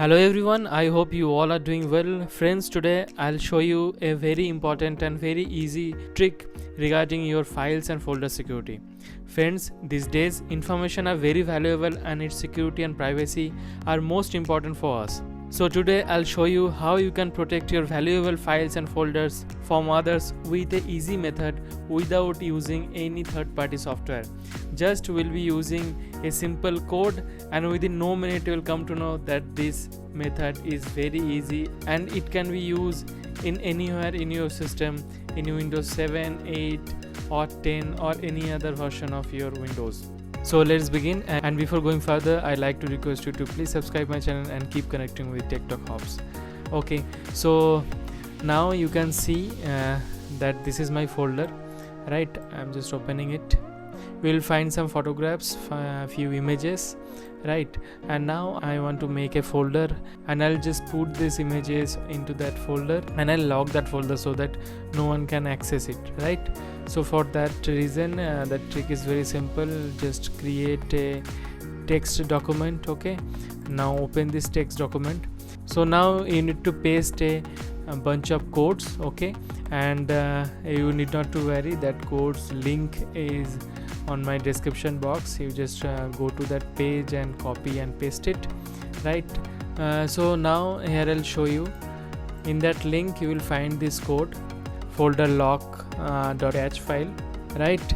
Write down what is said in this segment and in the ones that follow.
Hello everyone, I hope you all are doing well. Friends, today I'll show you a very important and very easy trick regarding your files and folder security. Friends, these days information are very valuable and its security and privacy are most important for us. So today I'll show you how you can protect your valuable files and folders from others with an easy method without using any third-party software. Just we'll be using a simple code, and within no minute you will come to know that this method is very easy and it can be used in anywhere in your system, in Windows 7, 8 or 10 or any other version of your Windows. So let's begin, and before going further I'd like to request you to please subscribe my channel and keep connecting with Tech Talk Hops. Okay, so now you can see that this is my folder, right? I'm just opening it. We'll find some photographs, a few images, right? And now I want to make a folder, and I'll just put these images into that folder and I'll lock that folder so that no one can access it, right? So for that reason, that trick is very simple. Just create a text document. Okay, now open this text document. So now you need to paste a bunch of codes, okay, and you need not to worry, that codes link is on my description box. You just go to that page and copy and paste it, right? So now here I'll show you. In that link you will find this code, folder lock.h file, right?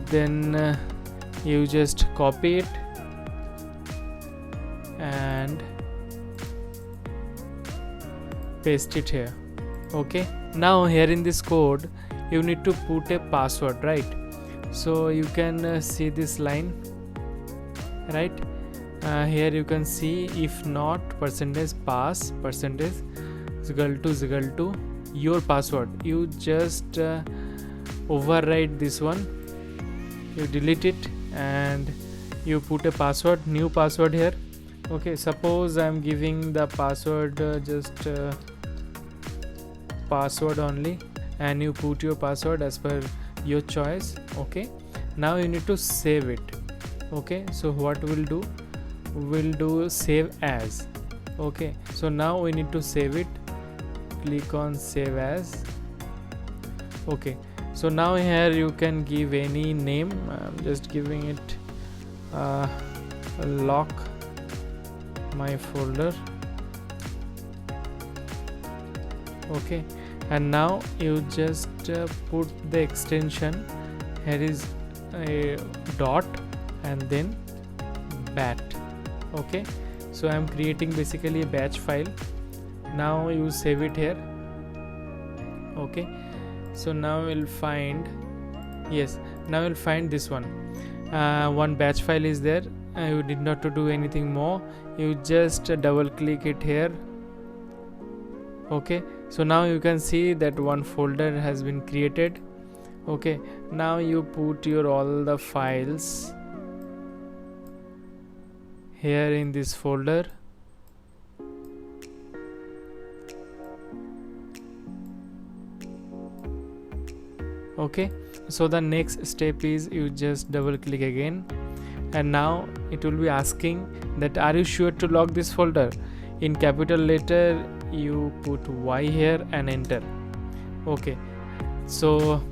Then you just copy it and paste it here. Okay, now here in this code you need to put a password, right? So you can see this line, right? Here you can see, if not %pass % is equal to your password. You just override this one, you delete it and you put a password, new password here. Okay, suppose I'm giving the password just password only, and you put your password as per your choice. Okay, now you need to save it. Okay, so what we'll do save as. Okay, so now we need to save it. Click on save as. Okay, so now here you can give any name. I'm just giving it lock my folder. Okay, and now you just put the extension. Here is a dot and then bat. Okay, so I'm creating basically a batch file. Now you save it here. Okay, so now we'll find, yes, now we'll find this one. One batch file is there. You did not to do anything more. You just double click it here. Okay, so now you can see that one folder has been created. Okay, now you put your all the files here in this folder. Okay, so the next step is you just double click again, and now it will be asking that are you sure to lock this folder. In capital letter you put Y here and enter. Okay, so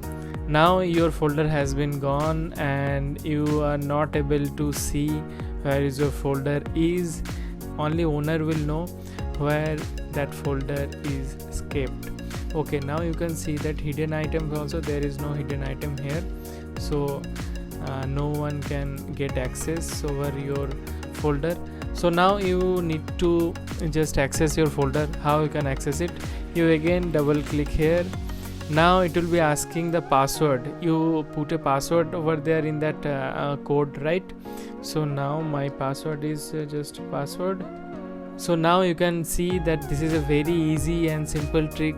now your folder has been gone and you are not able to see where is your folder is. Only owner will know where that folder is kept. Okay, now you can see that hidden items also, there is no hidden item here, so no one can get access over your folder. So now you need to just access your folder. How you can access it? You again double click here. Now it will be asking the password. You put a password over there in that code, right? So now my password is just password. So now you can see that this is a very easy and simple trick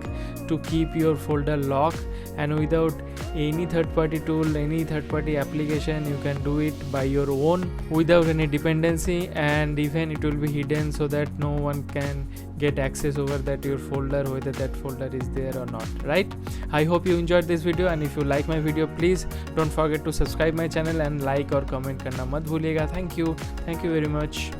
to keep your folder locked, and without any third-party tool, any third-party application, you can do it by your own without any dependency, and even it will be hidden so that no one can get access over that your folder, whether that folder is there or not, right? I hope you enjoyed this video, and if you like my video, please don't forget to subscribe my channel and like or comment करना मत भूलिएगा. Thank you very much.